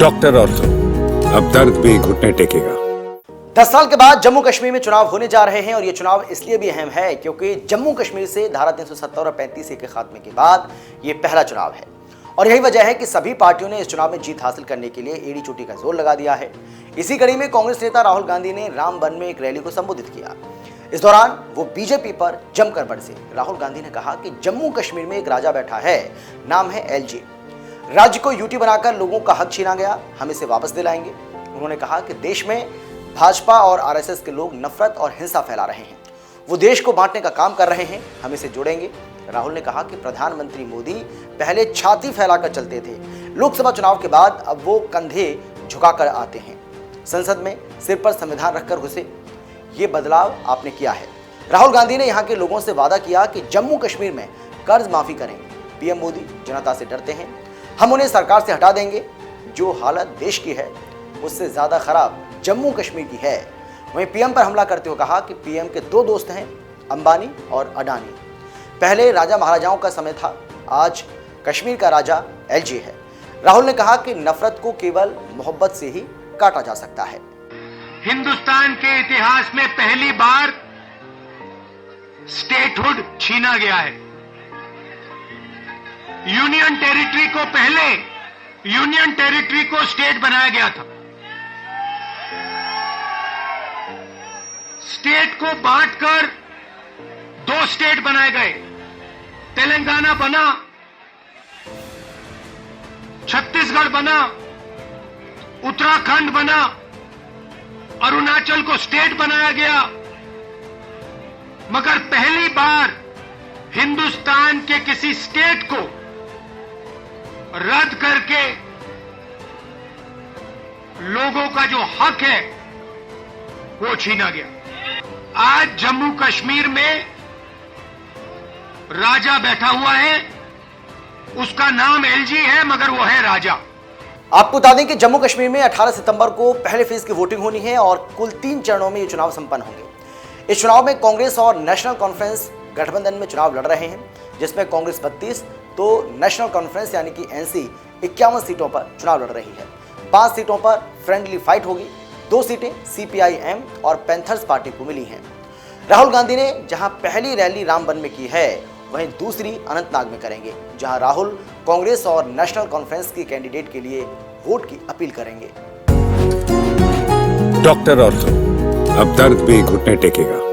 Doctor ortho, अब दर्द भी घुटने टेकेगा। 10 साल के बाद जम्मू कश्मीर में चुनाव होने जा रहे हैं और ये चुनाव इसलिए भी अहम है क्योंकि जम्मू कश्मीर से धारा 370 और 35 के खात्मे के बाद ये पहला चुनाव है और यही वजह है कि सभी पार्टियों ने इस चुनाव में जीत हासिल करने के लिए एड़ी चोटी का जोर लगा दिया है। इसी कड़ी में कांग्रेस नेता राहुल गांधी ने रामबन में एक रैली को संबोधित किया। इस दौरान वो बीजेपी पर जमकर बरसे। राहुल गांधी ने कहा कि जम्मू कश्मीर में एक राजा बैठा है, नाम है एलजी। राज्य को यूटी बनाकर लोगों का हक छीना गया, हम इसे वापस दिलाएंगे। उन्होंने कहा कि देश में भाजपा और आरएसएस के लोग नफरत और हिंसा फैला रहे हैं, वो देश को बांटने का काम कर रहे हैं, हम इसे जोड़ेंगे। राहुल ने कहा कि प्रधानमंत्री मोदी पहले छाती फैलाकर चलते थे, लोकसभा चुनाव के बाद अब वो कंधे झुकाकर आते हैं, संसद में सिर पर संविधान रखकर घुसे। ये बदलाव आपने किया है। राहुल गांधी ने यहाँ के लोगों से वादा किया कि जम्मू कश्मीर में कर्ज माफी करेंगे। पीएम मोदी जनता से डरते हैं, हम उन्हें सरकार से हटा देंगे। जो हालत देश की है उससे ज्यादा खराब जम्मू कश्मीर की है। वहीं पीएम पर हमला करते हुए कहा कि पीएम के दो दोस्त हैं, अंबानी और अडानी। पहले राजा महाराजाओं का समय था, आज कश्मीर का राजा एलजी है। राहुल ने कहा कि नफरत को केवल मोहब्बत से ही काटा जा सकता है। हिंदुस्तान के इतिहास में पहली बार स्टेटहुड छीना गया है। यूनियन टेरिटरी को पहले यूनियन टेरिटरी को स्टेट बनाया गया था। स्टेट को बांटकर दो स्टेट बनाए गए, तेलंगाना बना, छत्तीसगढ़ बना, उत्तराखंड बना, अरुणाचल को स्टेट बनाया गया। मगर पहली बार हिंदुस्तान के किसी स्टेट को रद्द करके लोगों का जो हक है वो छीना गया। आज जम्मू कश्मीर में राजा बैठा हुआ है, उसका नाम एलजी है मगर वो है राजा। आपको बता दें कि जम्मू कश्मीर में 18 सितंबर को पहले फेज की वोटिंग होनी है और कुल 3 चरणों में ये चुनाव संपन्न होंगे। इस चुनाव में कांग्रेस और नेशनल कॉन्फ्रेंस गठबंधन में चुनाव लड़ रहे हैं, जिसमें कांग्रेस 32 तो नेशनल कॉन्फ्रेंस यानी कि एनसी 51 सीटों पर चुनाव लड़ रही है। 5 सीटों पर फ्रेंडली फाइट होगी। 2 सीटें सीपीआईएम और पैंथर्स पार्टी को मिली हैं। राहुल गांधी ने जहां पहली रैली रामबन में की है, वहीं दूसरी अनंतनाग में करेंगे, जहां राहुल कांग्रेस और नेशनल कॉन्फ्रेंस के कैंडिडेट के लिए वोट की अपील करेंगे। डॉक्टर ऑर्थो, अब दर्द भी घुटने टेकेगा।